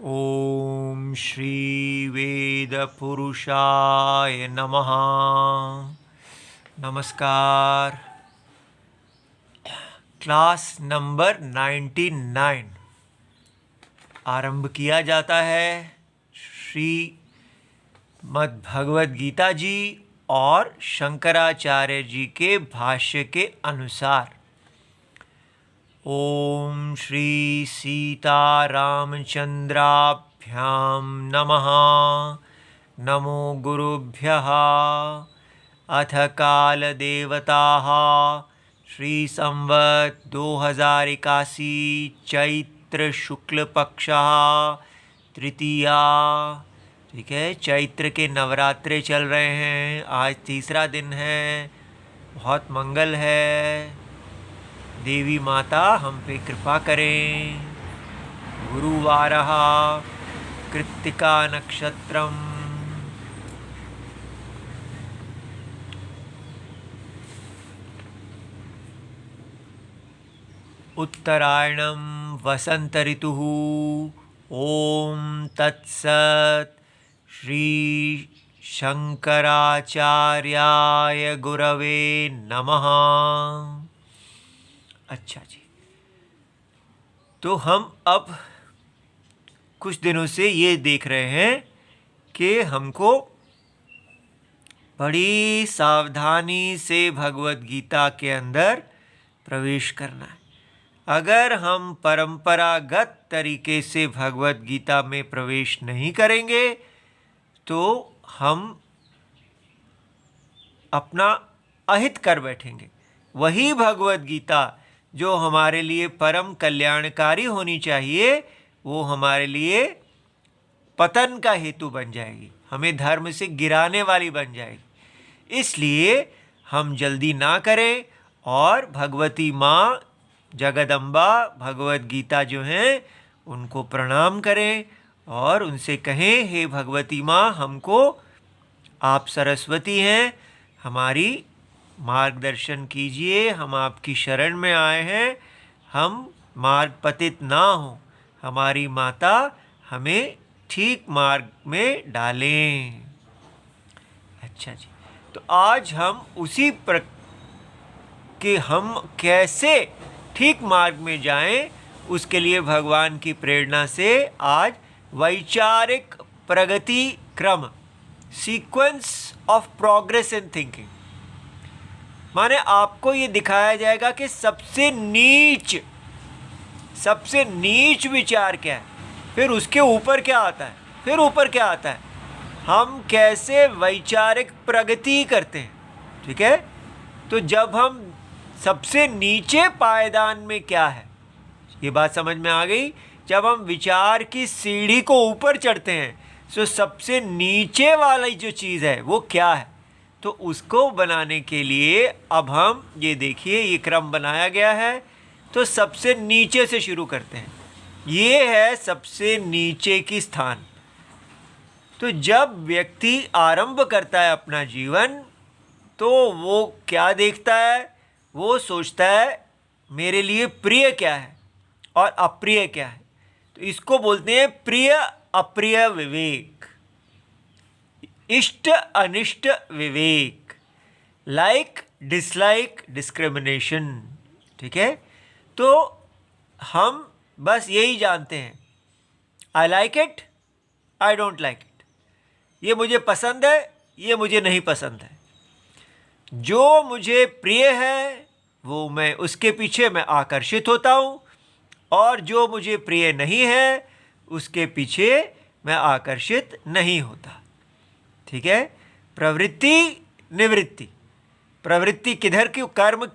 ओम श्री वेद पुरुषाय नमः। नमस्कार। क्लास नंबर 99 आरंभ किया जाता है श्री मद्भगवद गीता जी और शंकराचार्य जी के भाष्य के अनुसार। ओम श्री सीतारामचंद्राभ्यां नमः। नमो गुरुभ्यः। अथ कालदेवताः श्री संवत् 2081 चैत्र शुक्ल पक्षः तृतीया। ठीक है, चैत्र के नवरात्रे चल रहे हैं। आज तीसरा दिन है। बहुत मंगल है। देवी माता हम पे कृपा करें। गुरुवारः कृत्तिका नक्षत्रम। उत्तरायणम वसंत ऋतुः। ओम तत्सत्। श्री शंकराचार्याय गुरवे नमः। अच्छा जी, तो हम अब कुछ दिनों से ये देख रहे हैं कि हमको बड़ी सावधानी से भगवत गीता के अंदर प्रवेश करना है। अगर हम परंपरागत तरीके से भगवत गीता में प्रवेश नहीं करेंगे तो हम अपना अहित कर बैठेंगे। वही भगवत गीता जो हमारे लिए परम कल्याणकारी होनी चाहिए, वो हमारे लिए पतन का हेतु बन जाएगी, हमें धर्म से गिराने वाली बन जाएगी। इसलिए हम जल्दी ना करें और भगवती माँ जगदम्बा भगवत गीता जो हैं उनको प्रणाम करें और उनसे कहें, हे भगवती माँ, हमको आप सरस्वती हैं, हमारी मार्गदर्शन कीजिए। हम आपकी शरण में आए हैं, हम मार्ग पतित ना हो। हमारी माता हमें ठीक मार्ग में डालें। अच्छा जी, तो आज हम उसी कि हम कैसे ठीक मार्ग में जाएं, उसके लिए भगवान की प्रेरणा से आज वैचारिक प्रगति क्रम, sequence of progress in thinking, माने आपको ये दिखाया जाएगा कि सबसे नीच विचार क्या है, फिर उसके ऊपर क्या आता है, फिर ऊपर क्या आता है, हम कैसे वैचारिक प्रगति करते हैं। ठीक है, तो जब हम सबसे नीचे पायदान में क्या है, ये बात समझ में आ गई। जब हम विचार की सीढ़ी को ऊपर चढ़ते हैं तो सबसे नीचे वाली जो चीज़ है वो क्या है, तो उसको बनाने के लिए अब हम ये देखिए, ये क्रम बनाया गया है। तो सबसे नीचे से शुरू करते हैं। ये है सबसे नीचे की स्थान। तो जब व्यक्ति आरंभ करता है अपना जीवन, तो वो क्या देखता है, वो सोचता है मेरे लिए प्रिय क्या है और अप्रिय क्या है। तो इसको बोलते हैं प्रिय अप्रिय विवेक, इष्ट अनिष्ट विवेक, लाइक डिसलाइक डिस्क्रिमिनेशन। ठीक है, तो हम बस यही जानते हैं, I like it, I don't like it, ये मुझे पसंद है, ये मुझे नहीं पसंद है। जो मुझे प्रिय है वो मैं उसके पीछे मैं आकर्षित होता हूँ, और जो मुझे प्रिय नहीं है उसके पीछे मैं आकर्षित नहीं होता। ठीक है, प्रवृत्ति निवृत्ति। प्रवृत्ति किधर की, कर्म,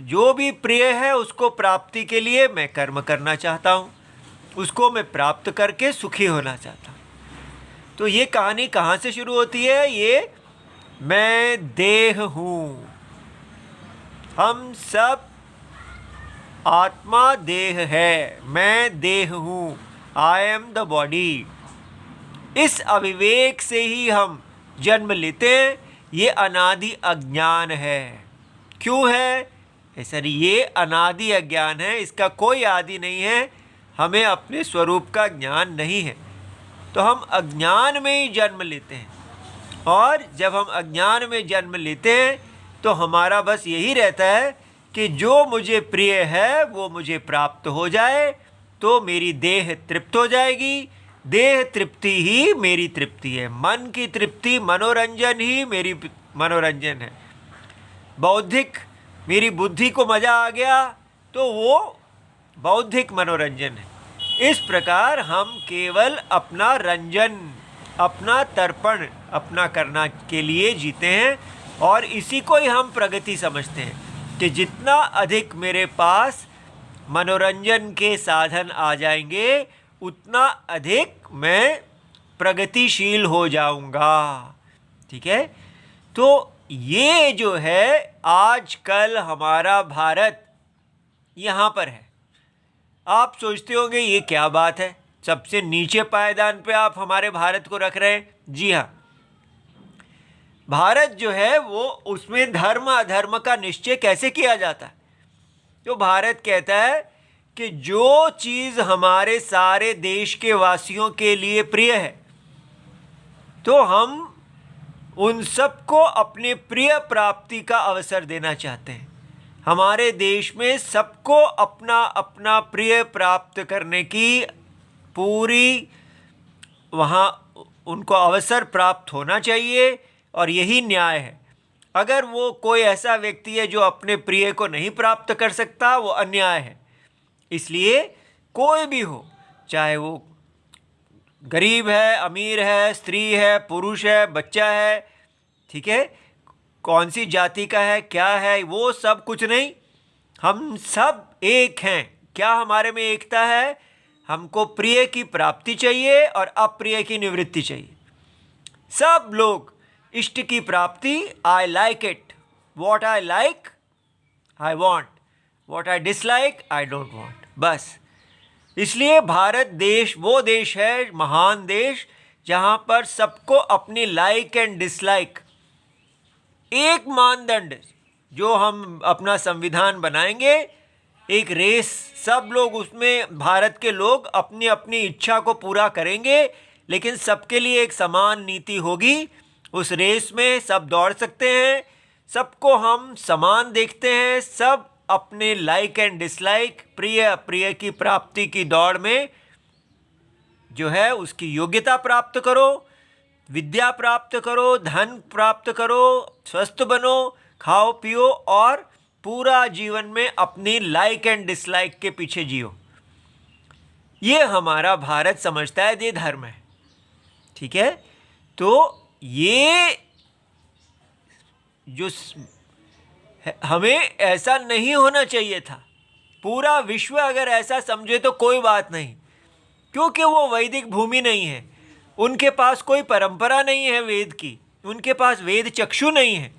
जो भी प्रिय है उसको प्राप्ति के लिए मैं कर्म करना चाहता हूँ, उसको मैं प्राप्त करके सुखी होना चाहता हूँ। तो ये कहानी कहाँ से शुरू होती है, ये मैं देह हूँ, हम सब आत्मा देह है, मैं देह हूँ, आई एम द बॉडी। इस अविवेक से ही हम जन्म लेते हैं। ये अनादि अज्ञान है। क्यों है ऐसा? ये अनादि अज्ञान है, इसका कोई आदि नहीं है। हमें अपने स्वरूप का ज्ञान नहीं है। तो हम अज्ञान में ही जन्म लेते हैं, और जब हम अज्ञान में जन्म लेते हैं तो हमारा बस यही रहता है कि जो मुझे प्रिय है वो मुझे प्राप्त हो जाए तो मेरी देह तृप्त हो जाएगी। देह तृप्ति ही मेरी तृप्ति है, मन की तृप्ति, मनोरंजन ही मेरी मनोरंजन है। बौद्धिक, मेरी बुद्धि को मज़ा आ गया तो वो बौद्धिक मनोरंजन है। इस प्रकार हम केवल अपना रंजन, अपना तर्पण अपना करना के लिए जीते हैं, और इसी को ही हम प्रगति समझते हैं कि जितना अधिक मेरे पास मनोरंजन के साधन आ जाएंगे उतना अधिक मैं प्रगतिशील हो जाऊंगा। ठीक है, तो ये जो है आजकल हमारा भारत यहाँ पर है। आप सोचते होंगे ये क्या बात है, सबसे नीचे पायदान पे आप हमारे भारत को रख रहे हैं। जी हाँ, भारत जो है वो, उसमें धर्म अधर्म का निश्चय कैसे किया जाता है। तो भारत कहता है कि जो चीज़ हमारे सारे देश के वासियों के लिए प्रिय है तो हम उन सबको अपने प्रिय प्राप्ति का अवसर देना चाहते हैं। हमारे देश में सबको अपना अपना प्रिय प्राप्त करने की पूरी वहाँ उनको अवसर प्राप्त होना चाहिए, और यही न्याय है। अगर वो कोई ऐसा व्यक्ति है जो अपने प्रिय को नहीं प्राप्त कर सकता, वो अन्याय है। इसलिए कोई भी हो, चाहे वो गरीब है, अमीर है, स्त्री है, पुरुष है, बच्चा है, ठीक है, कौन सी जाति का है, क्या है, वो सब कुछ नहीं, हम सब एक हैं। क्या हमारे में एकता है? हमको प्रिय की प्राप्ति चाहिए और अप्रिय की निवृत्ति चाहिए। सब लोग इष्ट की प्राप्ति, I like it, what I like I want, what I dislike I don't want, बस। इसलिए भारत देश वो देश है, महान देश, जहाँ पर सबको अपनी लाइक एंड डिसलाइक, एक मानदंड जो हम अपना संविधान बनाएंगे, एक रेस, सब लोग उसमें, भारत के लोग अपनी अपनी इच्छा को पूरा करेंगे, लेकिन सबके लिए एक समान नीति होगी। उस रेस में सब दौड़ सकते हैं, सबको हम समान देखते हैं, सब अपने लाइक एंड डिसलाइक, प्रिय अप्रिय की प्राप्ति की दौड़ में जो है उसकी योग्यता प्राप्त करो, विद्या प्राप्त करो, धन प्राप्त करो, स्वस्थ बनो, खाओ पियो, और पूरा जीवन में अपनी लाइक एंड डिसलाइक के पीछे जियो। ये हमारा भारत समझता है ये धर्म है। ठीक है, तो ये जो हमें ऐसा नहीं होना चाहिए था। पूरा विश्व अगर ऐसा समझे तो कोई बात नहीं, क्योंकि वो वैदिक भूमि नहीं है, उनके पास कोई परंपरा नहीं है वेद की, उनके पास वेद चक्षु नहीं है।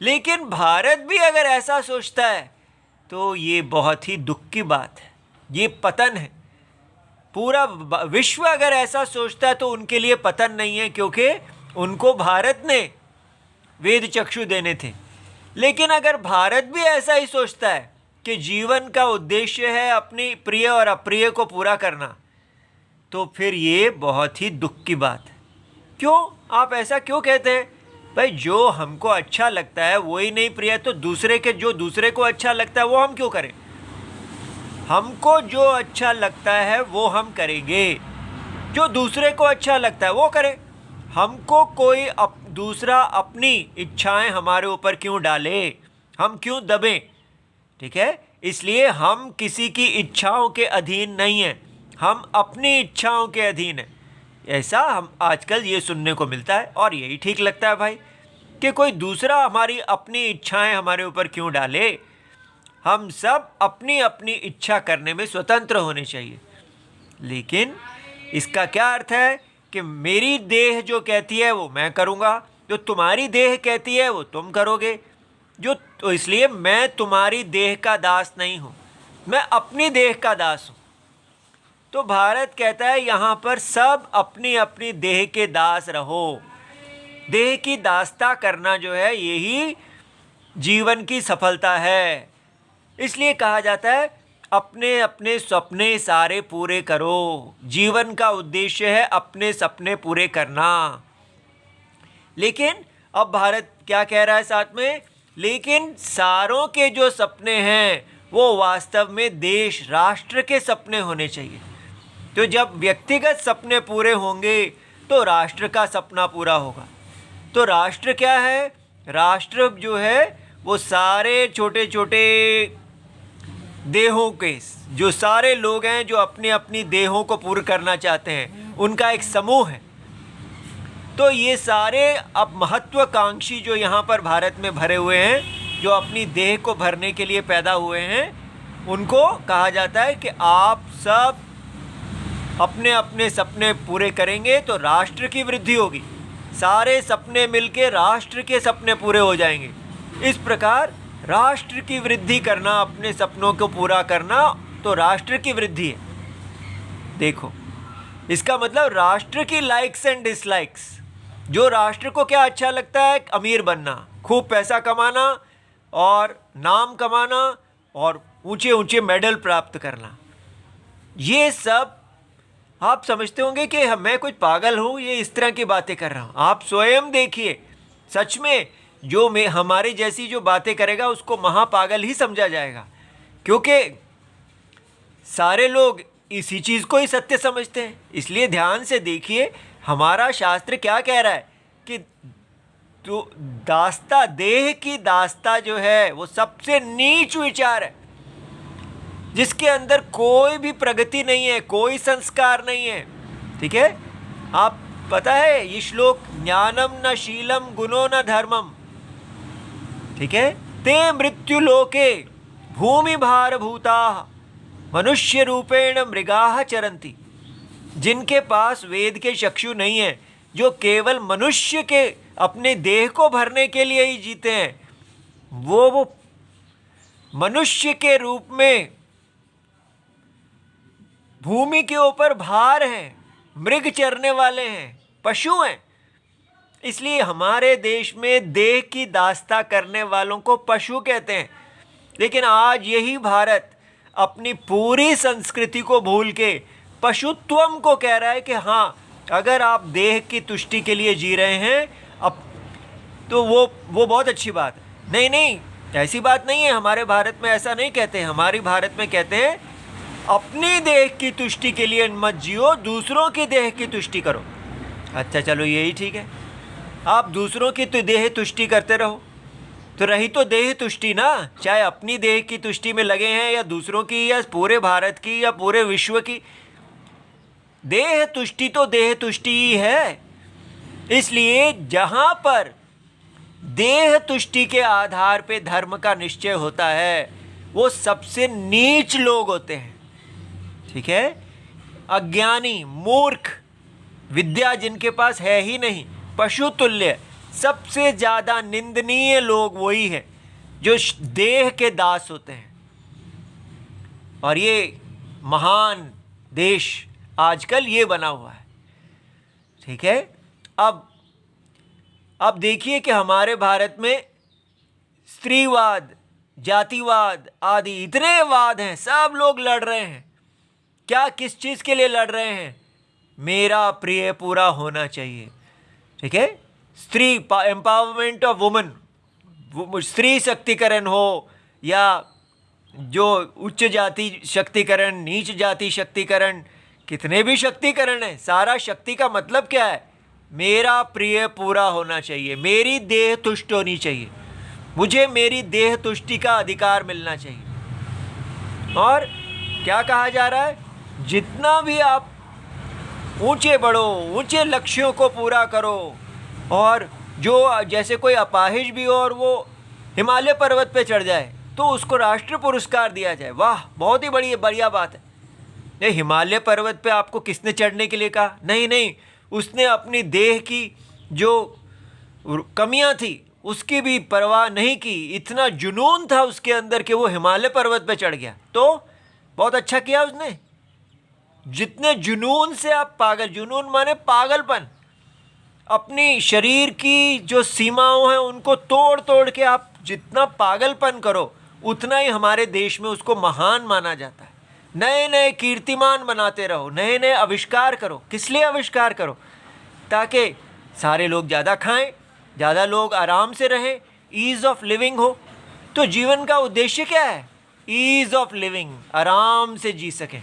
लेकिन भारत भी अगर ऐसा सोचता है तो ये बहुत ही दुख की बात है, ये पतन है। पूरा विश्व अगर ऐसा सोचता है तो उनके लिए पतन नहीं है, क्योंकि उनको भारत ने वेद चक्षु देने थे। लेकिन अगर भारत भी ऐसा ही सोचता है कि जीवन का उद्देश्य है अपनी प्रिय और अप्रिय को पूरा करना, तो फिर ये बहुत ही दुख की बात है। क्यों? आप ऐसा क्यों कहते हैं? भाई, जो हमको अच्छा लगता है वही नहीं प्रिय, तो दूसरे के जो दूसरे को अच्छा लगता है वो हम क्यों करें? हमको जो अच्छा लगता है वो हम करेंगे, जो दूसरे को अच्छा लगता है वो करें। हमको कोई दूसरा अपनी इच्छाएं हमारे ऊपर क्यों डाले, हम क्यों दबें? ठीक है, इसलिए हम किसी की इच्छाओं के अधीन नहीं हैं, हम अपनी इच्छाओं के अधीन हैं। ऐसा हम आजकल ये सुनने को मिलता है, और यही ठीक लगता है भाई, कि कोई दूसरा हमारी अपनी इच्छाएं हमारे ऊपर क्यों डाले। हम सब अपनी अपनी इच्छा करने में स्वतंत्र होने चाहिए। लेकिन इसका क्या अर्थ है कि मेरी देह जो कहती है वो मैं करूँगा, जो तुम्हारी देह कहती है वो तुम करोगे, तो इसलिए मैं तुम्हारी देह का दास नहीं हूँ, मैं अपनी देह का दास हूँ। तो भारत कहता है यहाँ पर सब अपनी अपनी देह के दास रहो। देह की दासता करना जो है यही जीवन की सफलता है। इसलिए कहा जाता है अपने अपने सपने सारे पूरे करो। जीवन का उद्देश्य है अपने सपने पूरे करना। लेकिन अब भारत क्या कह रहा है साथ में, लेकिन सारों के जो सपने हैं वो वास्तव में देश राष्ट्र के सपने होने चाहिए। तो जब व्यक्तिगत सपने पूरे होंगे तो राष्ट्र का सपना पूरा होगा। तो राष्ट्र क्या है? राष्ट्र जो है वो सारे छोटे छोटे देहों के जो सारे लोग हैं जो अपनी अपनी देहों को पूर्ण करना चाहते हैं, उनका एक समूह है। तो ये सारे अब महत्वाकांक्षी जो यहाँ पर भारत में भरे हुए हैं, जो अपनी देह को भरने के लिए पैदा हुए हैं, उनको कहा जाता है कि आप सब अपने अपने सपने पूरे करेंगे तो राष्ट्र की वृद्धि होगी। सारे सपने मिलके राष्ट्र के सपने पूरे हो जाएंगे। इस प्रकार राष्ट्र की वृद्धि करना, अपने सपनों को पूरा करना, तो राष्ट्र की वृद्धि है। देखो, इसका मतलब राष्ट्र की लाइक्स एंड डिसलाइक्स। जो राष्ट्र को क्या अच्छा लगता है? अमीर बनना, खूब पैसा कमाना और नाम कमाना और ऊंचे ऊंचे मेडल प्राप्त करना। ये सब आप समझते होंगे कि मैं कुछ पागल हूँ, ये इस तरह की बातें कर रहा हूँ। आप स्वयं देखिए, सच में जो मैं हमारे जैसी जो बातें करेगा उसको महापागल ही समझा जाएगा, क्योंकि सारे लोग इसी चीज़ को ही सत्य समझते हैं। इसलिए ध्यान से देखिए, हमारा शास्त्र क्या कह रहा है कि तो दास्ता, देह की दास्ता जो है वो सबसे नीच विचार है, जिसके अंदर कोई भी प्रगति नहीं है, कोई संस्कार नहीं है। ठीक है, आप पता है ये श्लोक, ज्ञानम न शीलम गुणो न धर्मम, ठीक है, ते मृत्यु लोके भूमि भार भूता मनुष्य रूपेण मृगाः चरंती। जिनके पास वेद के चक्षु नहीं है, जो केवल मनुष्य के अपने देह को भरने के लिए ही जीते हैं, वो मनुष्य के रूप में भूमि के ऊपर भार हैं, मृग चरने वाले हैं, पशु हैं। इसलिए हमारे देश में देह की दास्ता करने वालों को पशु कहते हैं। लेकिन आज यही भारत अपनी पूरी संस्कृति को भूल के पशुत्वम को कह रहा है कि हाँ, अगर आप देह की तुष्टि के लिए जी रहे हैं अब तो वो बहुत अच्छी बात है। नहीं नहीं, ऐसी बात नहीं है। हमारे भारत में ऐसा नहीं कहते हैं। हमारे भारत में कहते हैं अपनी देह की तुष्टि के लिए मत जियो, दूसरों की देह की तुष्टि करो। अच्छा चलो, यही ठीक है, आप दूसरों की तो देह तुष्टि करते रहो, तो रही तो देह तुष्टि ना। चाहे अपनी देह की तुष्टि में लगे हैं या दूसरों की या पूरे भारत की या पूरे विश्व की, देह तुष्टि तो देह तुष्टि ही है। इसलिए जहाँ पर देह तुष्टि के आधार पे धर्म का निश्चय होता है, वो सबसे नीच लोग होते हैं। ठीक है, अज्ञानी, मूर्ख, विद्या जिनके पास है ही नहीं, पशु तुल्य, सबसे ज़्यादा निंदनीय लोग वही हैं जो देह के दास होते हैं। और ये महान देश आजकल ये बना हुआ है। ठीक है, अब देखिए कि हमारे भारत में स्त्रीवाद, जातिवाद आदि इतने वाद हैं, सब लोग लड़ रहे हैं। क्या, किस चीज़ के लिए लड़ रहे हैं? मेरा प्रिय पूरा होना चाहिए। ठीक है, स्त्री एम्पावरमेंट ऑफ वुमेन, स्त्री शक्तिकरण हो या जो उच्च जाति शक्तिकरण, नीच जाति शक्तिकरण, कितने भी शक्तिकरण है, सारा शक्ति का मतलब क्या है? मेरा प्रिय पूरा होना चाहिए, मेरी देह तुष्ट होनी चाहिए, मुझे मेरी देह तुष्टि का अधिकार मिलना चाहिए। और क्या कहा जा रहा है? जितना भी आप ऊंचे बढ़ो, ऊंचे लक्ष्यों को पूरा करो, और जो जैसे कोई अपाहिज भी हो और वो हिमालय पर्वत पे चढ़ जाए तो उसको राष्ट्रीय पुरस्कार दिया जाए। वाह, बहुत ही बढ़िया बात है। ये हिमालय पर्वत पे आपको किसने चढ़ने के लिए कहा? नहीं नहीं, उसने अपनी देह की जो कमियां थी उसकी भी परवाह नहीं की। इतना जुनून था उसके अंदर कि वो हिमालय पर्वत पे चढ़ गया। तो बहुत अच्छा किया उसने। जितने जुनून से आप पागल, जुनून माने पागलपन, अपनी शरीर की जो सीमाओं हैं उनको तोड़ तोड़ के आप जितना पागलपन करो, उतना ही हमारे देश में उसको महान माना जाता है। नए नए कीर्तिमान बनाते रहो, नए नए आविष्कार करो। किस लिए आविष्कार करो? ताकि सारे लोग ज़्यादा खाएं, ज़्यादा लोग आराम से रहें, ईज़ ऑफ लिविंग हो। तो जीवन का उद्देश्य क्या है? ईज़ ऑफ लिविंग, आराम से जी सकें,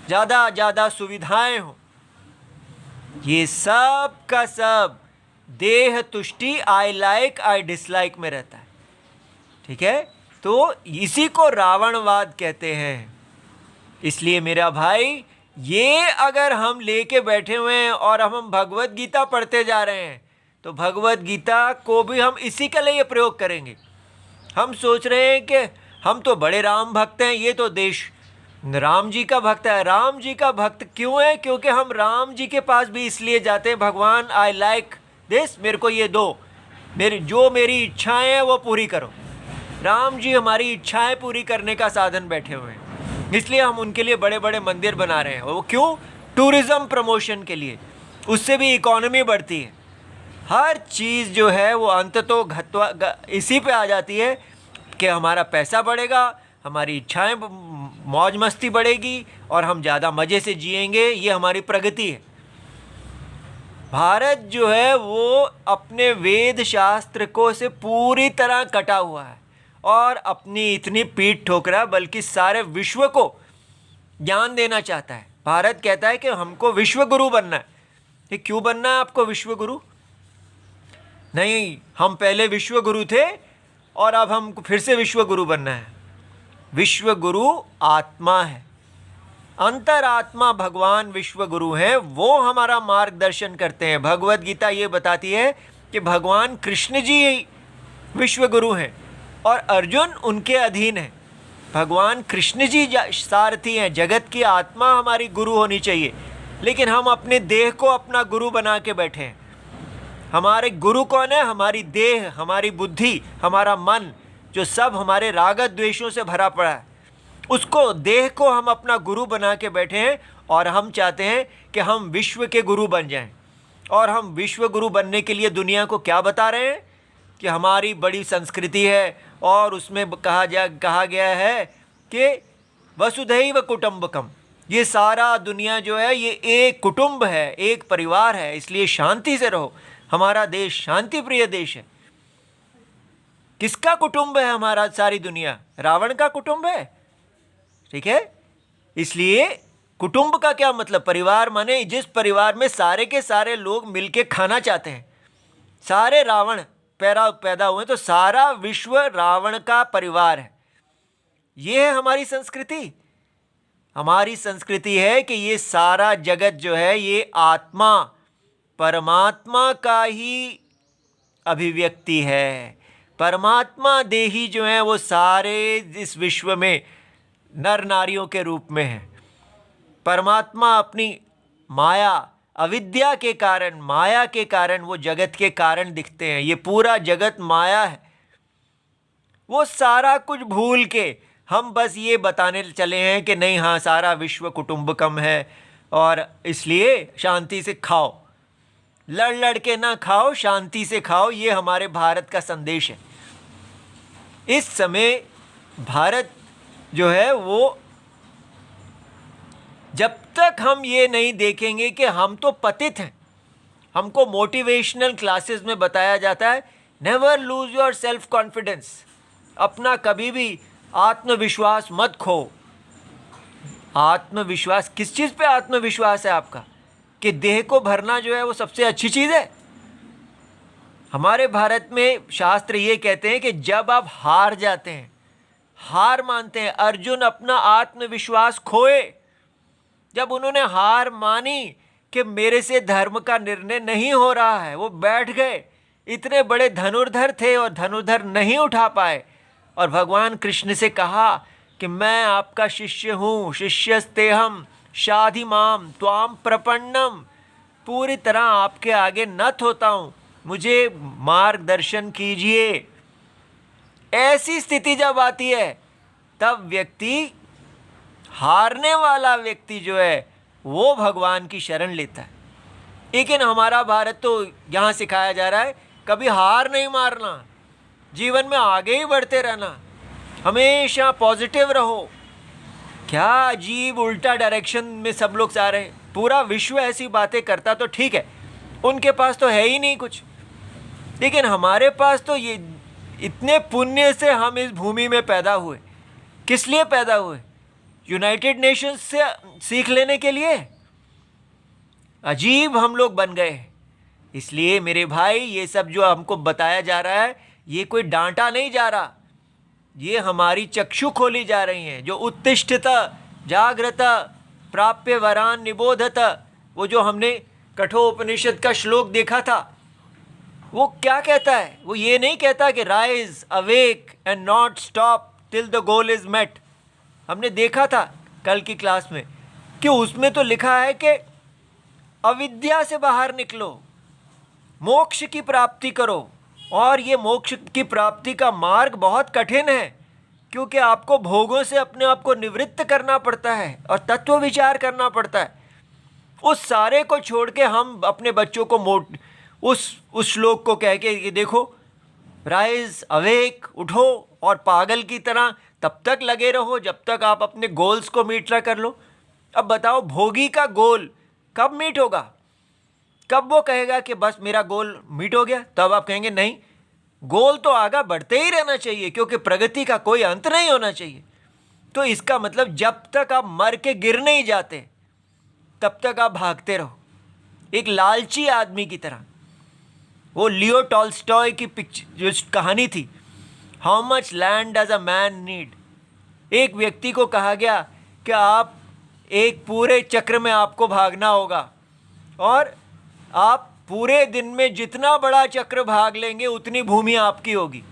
ज़्यादा सुविधाएं हो। ये सब का सब देह तुष्टि, आई लाइक आई डिसलाइक में रहता है। ठीक है, तो इसी को रावणवाद कहते हैं। इसलिए मेरा भाई, ये अगर हम लेके बैठे हुए हैं और हम भगवत गीता पढ़ते जा रहे हैं, तो भगवत गीता को भी हम इसी के लिए प्रयोग करेंगे। हम सोच रहे हैं कि हम तो बड़े राम भक्त हैं, ये तो देश राम जी का भक्त है। राम जी का भक्त क्यों है? क्योंकि हम राम जी के पास भी इसलिए जाते हैं, भगवान आई लाइक दिस, मेरे को ये दो, मेरी इच्छाएं हैं वो पूरी करो। राम जी हमारी इच्छाएं पूरी करने का साधन बैठे हुए हैं, इसलिए हम उनके लिए बड़े बड़े मंदिर बना रहे हैं। वो क्यों? टूरिज़्म प्रमोशन के लिए। उससे भी इकोनॉमी बढ़ती है। हर चीज़ जो है वो अंततः घत्वा इसी पे आ जाती है कि हमारा पैसा बढ़ेगा, हमारी इच्छाएं मौज मस्ती बढ़ेगी और हम ज़्यादा मज़े से जिएंगे। ये हमारी प्रगति है। भारत जो है वो अपने वेद शास्त्र को से पूरी तरह कटा हुआ है और अपनी इतनी पीठ ठोक रहा, बल्कि सारे विश्व को ज्ञान देना चाहता है। भारत कहता है कि हमको विश्व गुरु बनना है। ये क्यों बनना है आपको विश्व गुरु? नहीं, हम पहले विश्व गुरु थे और अब हमको फिर से विश्व गुरु बनना है। विश्व गुरु आत्मा है, अंतरात्मा भगवान विश्व गुरु हैं, वो हमारा मार्गदर्शन करते हैं। भगवत गीता ये बताती है कि भगवान कृष्ण जी विश्व गुरु हैं और अर्जुन उनके अधीन है। भगवान कृष्ण जी सारथी हैं। जगत की आत्मा हमारी गुरु होनी चाहिए, लेकिन हम अपने देह को अपना गुरु बना के बैठे हैं। हमारे गुरु कौन है? हमारी देह, हमारी बुद्धि, हमारा मन, जो सब हमारे राग द्वेषों से भरा पड़ा है, उसको, देह को हम अपना गुरु बना के बैठे हैं और हम चाहते हैं कि हम विश्व के गुरु बन जाएं। और हम विश्व गुरु बनने के लिए दुनिया को क्या बता रहे हैं? कि हमारी बड़ी संस्कृति है और उसमें कहा गया है कि वसुधैव कुटुंबकम। ये सारा दुनिया जो है ये एक कुटुंब है, एक परिवार है, इसलिए शांति से रहो। हमारा देश शांति प्रिय देश है। किसका कुटुंब है हमारा? सारी दुनिया रावण का कुटुंब है। ठीक है, इसलिए कुटुंब का क्या मतलब? परिवार माने जिस परिवार में सारे के सारे लोग मिलके खाना चाहते हैं। सारे रावण पैदा हुए तो सारा विश्व रावण का परिवार है। ये है हमारी संस्कृति। हमारी संस्कृति है कि ये सारा जगत जो है ये आत्मा, परमात्मा का ही अभिव्यक्ति है। परमात्मा देही जो है वो सारे इस विश्व में नर नारियों के रूप में है। परमात्मा अपनी माया, अविद्या के कारण, माया के कारण वो जगत के कारण दिखते हैं। ये पूरा जगत माया है। वो सारा कुछ भूल के हम बस ये बताने चले हैं कि नहीं, हाँ, सारा विश्व कुटुंबकम है और इसलिए शांति से खाओ, लड़ के ना खाओ, शांति से खाओ। ये हमारे भारत का संदेश है। इस समय भारत जो है वो, जब तक हम ये नहीं देखेंगे कि हम तो पतित हैं, हमको मोटिवेशनल क्लासेस में बताया जाता है never lose your self confidence, अपना कभी भी आत्मविश्वास मत खो। आत्मविश्वास किस चीज़ पे आत्मविश्वास है आपका? कि देह को भरना जो है वो सबसे अच्छी चीज़ है। हमारे भारत में शास्त्र ये कहते हैं कि जब आप हार जाते हैं, हार मानते हैं, अर्जुन अपना आत्मविश्वास खोए, जब उन्होंने हार मानी कि मेरे से धर्म का निर्णय नहीं हो रहा है, वो बैठ गए। इतने बड़े धनुर्धर थे और धनुर्धर नहीं उठा पाए और भगवान कृष्ण से कहा कि मैं आपका शिष्य हूँ, शिष्यस्तेहम शाधि माम त्वाम प्रपन्नम, पूरी तरह आपके आगे नत होता हूँ, मुझे मार्गदर्शन कीजिए। ऐसी स्थिति जब आती है तब व्यक्ति, हारने वाला व्यक्ति जो है वो भगवान की शरण लेता है। लेकिन हमारा भारत तो यहाँ सिखाया जा रहा है कभी हार नहीं मारना, जीवन में आगे ही बढ़ते रहना। हमेशा पॉजिटिव रहो। क्या अजीब उल्टा डायरेक्शन में सब लोग जा रहे हैं। पूरा विश्व ऐसी बातें करता तो ठीक है, उनके पास तो है ही नहीं कुछ, लेकिन हमारे पास तो ये इतने पुण्य से हम इस भूमि में पैदा हुए। किस लिए पैदा हुए? यूनाइटेड नेशंस से सीख लेने के लिए? अजीब हम लोग बन गए। इसलिए मेरे भाई, ये सब जो हमको बताया जा रहा है, ये कोई डांटा नहीं जा रहा, ये हमारी चक्षु खोली जा रही हैं। जो उत्तिष्ठत जागृत प्राप्य वरान निबोधत, वो जो हमने कठोपनिषद का श्लोक देखा था, वो क्या कहता है? वो ये नहीं कहता कि rise awake and not stop till the goal is met. हमने देखा था कल की क्लास में कि उसमें तो लिखा है कि अविद्या से बाहर निकलो, मोक्ष की प्राप्ति करो। और ये मोक्ष की प्राप्ति का मार्ग बहुत कठिन है, क्योंकि आपको भोगों से अपने आप को निवृत्त करना पड़ता है और तत्व विचार करना पड़ता है। उस सारे को छोड़ के हम अपने बच्चों को उस श्लोक को कह के कि देखो, राइज अवेक, उठो और पागल की तरह तब तक लगे रहो जब तक आप अपने गोल्स को मीट ना कर लो। अब बताओ, भोगी का गोल कब मीट होगा? कब वो कहेगा कि बस मेरा गोल मीट हो गया? तब आप कहेंगे नहीं, गोल तो आगे बढ़ते ही रहना चाहिए, क्योंकि प्रगति का कोई अंत नहीं होना चाहिए। तो इसका मतलब जब तक आप मर के गिर नहीं जाते तब तक आप भागते रहो, एक लालची आदमी की तरह। वो लियो टॉल्स्टॉय की जो कहानी थी, how much land does a man need. एक व्यक्ति को कहा गया कि आप एक पूरे चक्र में आपको भागना होगा, और आप पूरे दिन में जितना बड़ा चक्र भाग लेंगे उतनी भूमि आपकी होगी।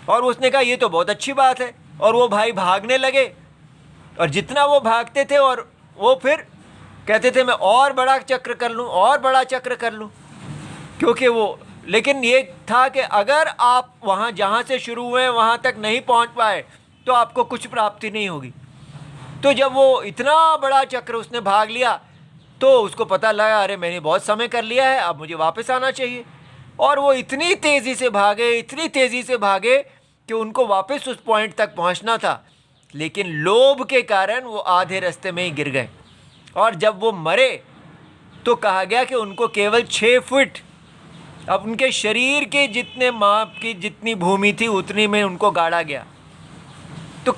और उसने कहा ये तो बहुत अच्छी बात है, और वो भाई भागने लगे, और जितना वो भागते थे और वो फिर कहते थे मैं और बड़ा चक्र कर लूँ, और बड़ा चक्र कर लूँ, क्योंकि वो, लेकिन ये था कि अगर आप वहाँ जहाँ से शुरू हुए वहाँ तक नहीं पहुँच पाए तो आपको कुछ प्राप्ति नहीं होगी। तो जब वो इतना बड़ा चक्र उसने भाग लिया तो उसको पता लगा, अरे मैंने बहुत समय कर लिया है, अब मुझे वापस आना चाहिए। और वो इतनी तेज़ी से भागे, इतनी तेज़ी से भागे कि उनको वापस उस पॉइंट तक पहुंचना था, लेकिन लोभ के कारण वो आधे रास्ते में ही गिर गए। और जब वो मरे तो कहा गया कि उनको केवल 6 फुट, अब उनके शरीर के जितने माप की जितनी भूमि थी उतनी में उनको गाड़ा गया। तो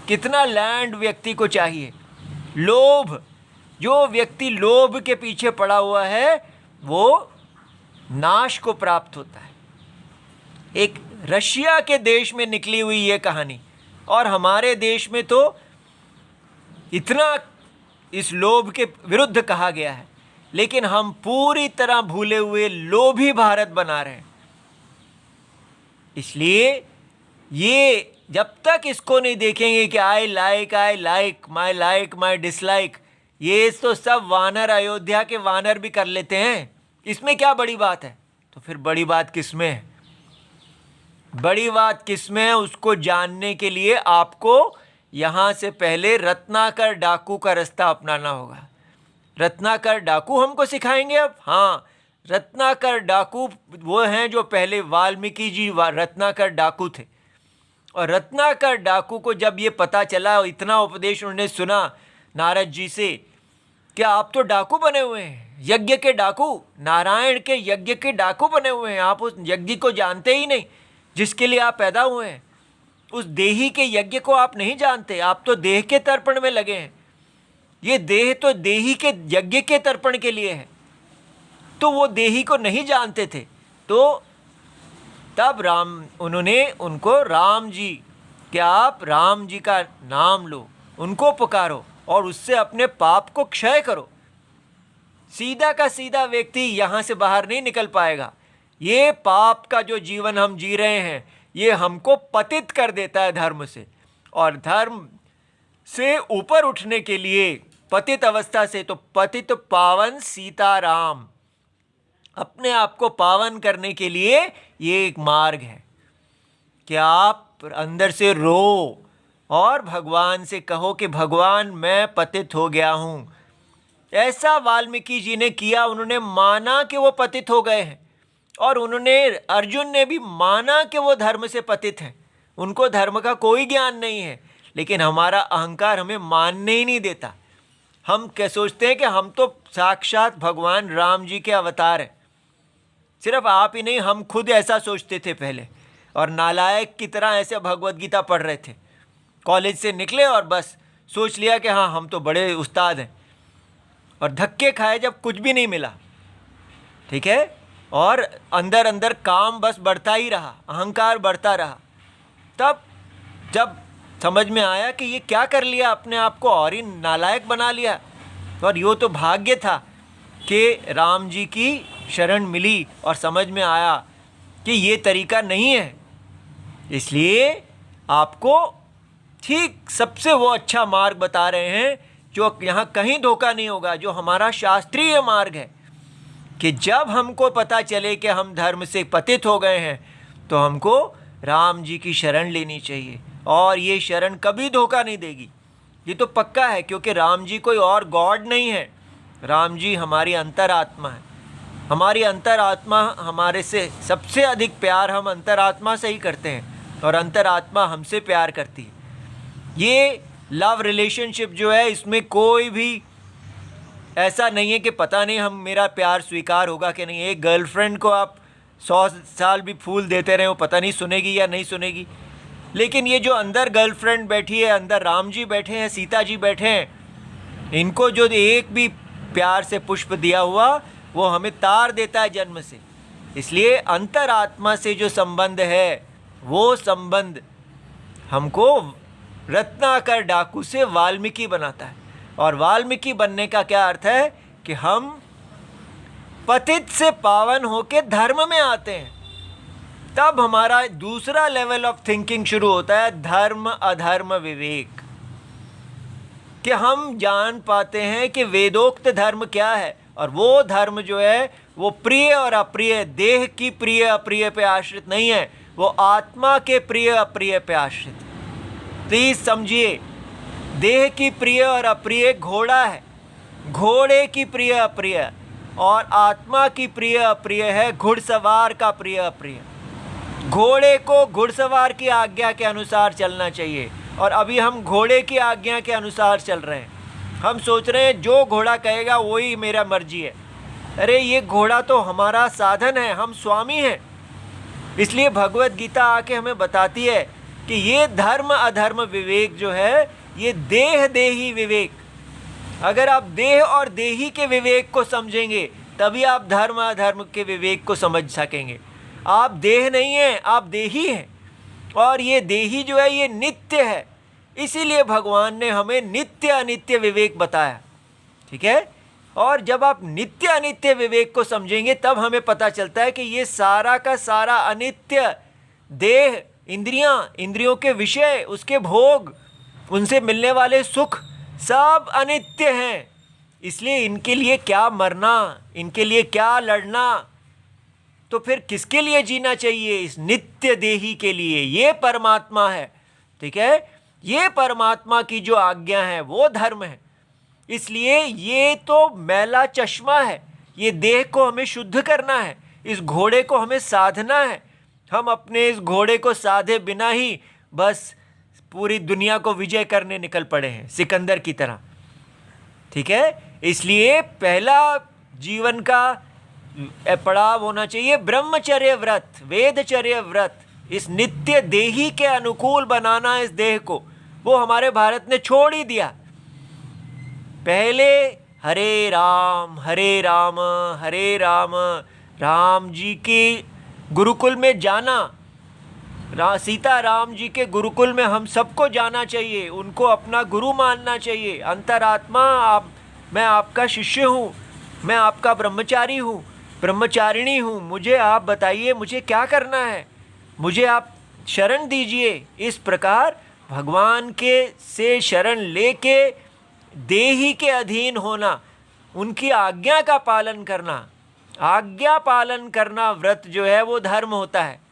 कितना लैंड व्यक्ति को चाहिए। लोभ, जो व्यक्ति लोभ के पीछे पड़ा हुआ है वो नाश को प्राप्त होता है। एक रशिया के देश में निकली हुई ये कहानी, और हमारे देश में तो इतना इस लोभ के विरुद्ध कहा गया है, लेकिन हम पूरी तरह भूले हुए लोभी भारत बना रहे हैं। इसलिए ये जब तक इसको नहीं देखेंगे कि आई लाइक माई डिसलाइक, ये तो सब वानर, अयोध्या के वानर भी कर लेते हैं, इसमें क्या बड़ी बात है? तो फिर बड़ी बात किसमें है? बड़ी बात किसमें है? उसको जानने के लिए आपको यहाँ से पहले रत्नाकर डाकू का रास्ता अपनाना होगा। रत्नाकर डाकू हमको सिखाएंगे अब। हाँ, रत्नाकर डाकू वो हैं जो पहले वाल्मीकि जी रत्नाकर डाकू थे। और रत्नाकर डाकू को जब ये पता चला, इतना उपदेश उन्होंने सुना नारद जी से, क्या आप तो डाकू बने हुए हैं, यज्ञ के डाकू, नारायण के यज्ञ के डाकू बने हुए हैं। आप उस यज्ञ को जानते ही नहीं जिसके लिए आप पैदा हुए हैं। उस देही के यज्ञ को आप नहीं जानते, आप तो देह के तर्पण में लगे हैं। ये देह तो देही के यज्ञ के तर्पण के लिए है, तो वो देही को नहीं जानते थे। तो तब उन्होंने उनको राम जी, क्या आप राम जी का नाम लो, उनको पुकारो और उससे अपने पाप को क्षय करो। सीधा का सीधा व्यक्ति यहाँ से बाहर नहीं निकल पाएगा। ये पाप का जो जीवन हम जी रहे हैं ये हमको पतित कर देता है धर्म से, और धर्म से ऊपर उठने के लिए पतित अवस्था से, तो पतित पावन सीताराम, अपने आप को पावन करने के लिए ये एक मार्ग है कि आप अंदर से रो और भगवान से कहो कि भगवान मैं पतित हो गया हूँ। ऐसा वाल्मीकि जी ने किया, उन्होंने माना कि वो पतित हो गए हैं, और उन्होंने, अर्जुन ने भी माना कि वो धर्म से पतित हैं, उनको धर्म का कोई ज्ञान नहीं है, लेकिन हमारा अहंकार हमें मानने ही नहीं देता। हम क्या सोचते हैं कि हम तो साक्षात भगवान राम जी के अवतार हैं। सिर्फ आप ही नहीं, हम खुद ऐसा सोचते थे पहले, और नालायक की तरह ऐसे भगवत गीता पढ़ रहे थे। कॉलेज से निकले और बस सोच लिया कि हाँ हम तो बड़े उस्ताद हैं, और धक्के खाए जब कुछ भी नहीं मिला। ठीक है, और अंदर अंदर काम बस बढ़ता ही रहा, अहंकार बढ़ता रहा। तब जब समझ में आया कि ये क्या कर लिया, अपने आप को और ही नालायक बना लिया, और यो तो भाग्य था कि राम जी की शरण मिली और समझ में आया कि ये तरीका नहीं है। इसलिए आपको ठीक सबसे वो अच्छा मार्ग बता रहे हैं जो यहाँ कहीं धोखा नहीं होगा, जो हमारा शास्त्रीय मार्ग है, कि जब हमको पता चले कि हम धर्म से पतित हो गए हैं तो हमको राम जी की शरण लेनी चाहिए, और ये शरण कभी धोखा नहीं देगी। ये तो पक्का है, क्योंकि राम जी कोई और गॉड नहीं है। राम जी हमारी अंतरात्मा है। हमारी अंतरात्मा हमारे से सबसे अधिक प्यार हम अंतरात्मा से ही करते हैं, और अंतरात्मा हमसे प्यार करती है। ये लव रिलेशनशिप जो है, इसमें कोई भी ऐसा नहीं है कि पता नहीं हम मेरा प्यार स्वीकार होगा कि नहीं। एक गर्लफ्रेंड को आप 100 साल भी फूल देते रहे हो, पता नहीं सुनेगी या नहीं सुनेगी। लेकिन ये जो अंदर गर्लफ्रेंड बैठी है, अंदर राम जी बैठे हैं, सीता जी बैठे हैं, इनको जो एक भी प्यार से पुष्प दिया हुआ वो हमें तार देता है जन्म से। इसलिए अंतरात्मा से जो संबंध है, वो संबंध हमको रत्नाकर डाकू से वाल्मीकि बनाता है। और वाल्मीकि बनने का क्या अर्थ है कि हम पतित से पावन होके धर्म में आते हैं। तब हमारा दूसरा लेवल ऑफ थिंकिंग शुरू होता है, धर्म अधर्म विवेक, कि हम जान पाते हैं कि वेदोक्त धर्म क्या है। और वो धर्म जो है वो प्रिय और अप्रिय, देह की प्रिय अप्रिय पे आश्रित नहीं है, वो आत्मा के प्रिय अप्रिय पे आश्रित है। प्लीज समझिए, देह की प्रिय और अप्रिय घोड़ा है, घोड़े की प्रिय अप्रिय, और आत्मा की प्रिय अप्रिय है घुड़सवार का प्रिय अप्रिय। घोड़े को घुड़सवार की आज्ञा के अनुसार चलना चाहिए, और अभी हम घोड़े की आज्ञा के अनुसार चल रहे हैं। हम सोच रहे हैं जो घोड़ा कहेगा वही मेरा मर्जी है। अरे ये घोड़ा तो हमारा साधन है, हम स्वामी हैं। इसलिए भगवत गीता आके हमें बताती है कि ये धर्म अधर्म विवेक जो है, ये देह देही विवेक। अगर आप देह और देही के विवेक को समझेंगे तभी आप धर्म अधर्म के विवेक को समझ सकेंगे। आप देह नहीं हैं, आप देही हैं, और ये देही जो है ये नित्य है। इसीलिए भगवान ने हमें नित्य अनित्य विवेक बताया। ठीक है, और जब आप नित्य अनित्य विवेक को समझेंगे तब हमें पता चलता है कि ये सारा का सारा अनित्य, देह, इंद्रियां, इंद्रियों के विषय, उसके भोग, उनसे मिलने वाले सुख सब अनित्य हैं। इसलिए इनके लिए क्या मरना, इनके लिए क्या लड़ना, तो फिर किसके लिए जीना चाहिए? इस नित्य देही के लिए। ये परमात्मा है। ठीक है, ये परमात्मा की जो आज्ञा है वो धर्म है। इसलिए ये तो मैला चश्मा है, ये देह को हमें शुद्ध करना है, इस घोड़े को हमें साधना है। हम अपने इस घोड़े को साधे बिना ही बस पूरी दुनिया को विजय करने निकल पड़े हैं, सिकंदर की तरह। ठीक है, इसलिए पहला जीवन का पड़ाव होना चाहिए ब्रह्मचर्य व्रत, वेदचर्य व्रत। इस नित्य देही के अनुकूल बनाना इस देह को, वो हमारे भारत ने छोड़ ही दिया। पहले हरे राम हरे राम हरे राम, राम जी के गुरुकुल में जाना, सीता राम जी के गुरुकुल में हम सबको जाना चाहिए, उनको अपना गुरु मानना चाहिए। अंतरात्मा, मैं आपका शिष्य हूँ, मैं आपका ब्रह्मचारी हूँ, ब्रह्मचारिणी हूँ, मुझे आप बताइए मुझे क्या करना है, मुझे आप शरण दीजिए। इस प्रकार भगवान के से शरण लेके देही के अधीन होना, उनकी आज्ञा का पालन करना, आज्ञा पालन करना व्रत जो है वो धर्म होता है।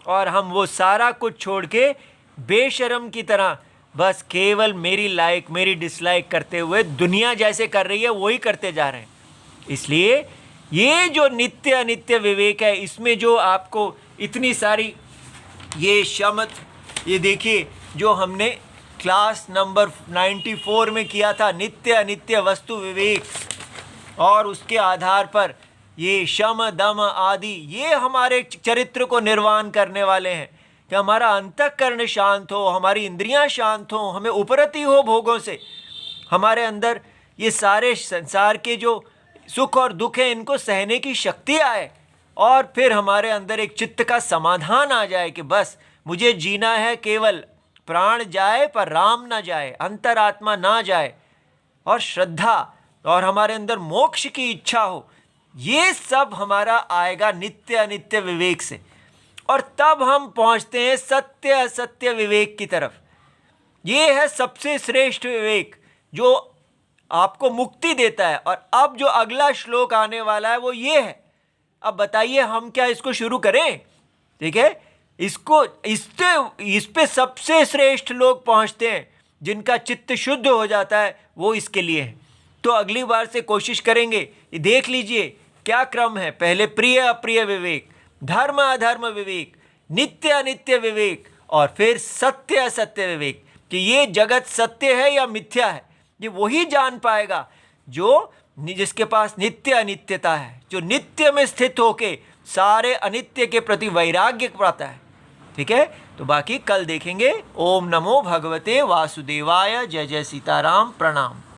और हम वो सारा कुछ छोड़ के बेशर्म की तरह बस केवल मेरी लाइक मेरी डिसलाइक करते हुए दुनिया जैसे कर रही है वही करते जा रहे हैं। इसलिए ये जो नित्य अनित्य विवेक है, इसमें जो आपको इतनी सारी ये शम ये देखिए जो हमने क्लास नंबर 94 में किया था, नित्य अनित्य वस्तु विवेक, और उसके आधार पर ये शम दम आदि ये हमारे चरित्र को निर्वाण करने वाले हैं कि हमारा अंतःकरण शांत हो, हमारी इंद्रियां शांत हो, हमें उपरति हो भोगों से, हमारे अंदर ये सारे संसार के जो सुख और दुख हैं इनको सहने की शक्ति आए, और फिर हमारे अंदर एक चित्त का समाधान आ जाए कि बस मुझे जीना है, केवल प्राण जाए पर राम ना जाए, अंतरात्मा ना जाए, और श्रद्धा और हमारे अंदर मोक्ष की इच्छा हो। ये सब हमारा आएगा नित्य अनित्य विवेक से, और तब हम पहुंचते हैं सत्य असत्य विवेक की तरफ। ये है सबसे श्रेष्ठ विवेक जो आपको मुक्ति देता है। और अब जो अगला श्लोक आने वाला है वो ये है। अब बताइए हम क्या इसको शुरू करें? ठीक है, इस पे सबसे श्रेष्ठ लोग पहुंचते हैं, जिनका चित्त शुद्ध हो जाता है, वो इसके लिए है। तो अगली बार से कोशिश करेंगे। देख लीजिए क्या क्रम है, पहले प्रिय अप्रिय विवेक, धर्म अधर्म विवेक, नित्य अनित्य विवेक, और फिर सत्य असत्य विवेक, कि ये जगत सत्य है या मिथ्या है। ये वही जान पाएगा जिसके पास नित्य अनित्यता है, जो नित्य में स्थित होके सारे अनित्य के प्रति वैराग्य पाता है। ठीक है, तो बाकी कल देखेंगे। ओम नमो भगवते वासुदेवाय। जय जय सीताराम। प्रणाम।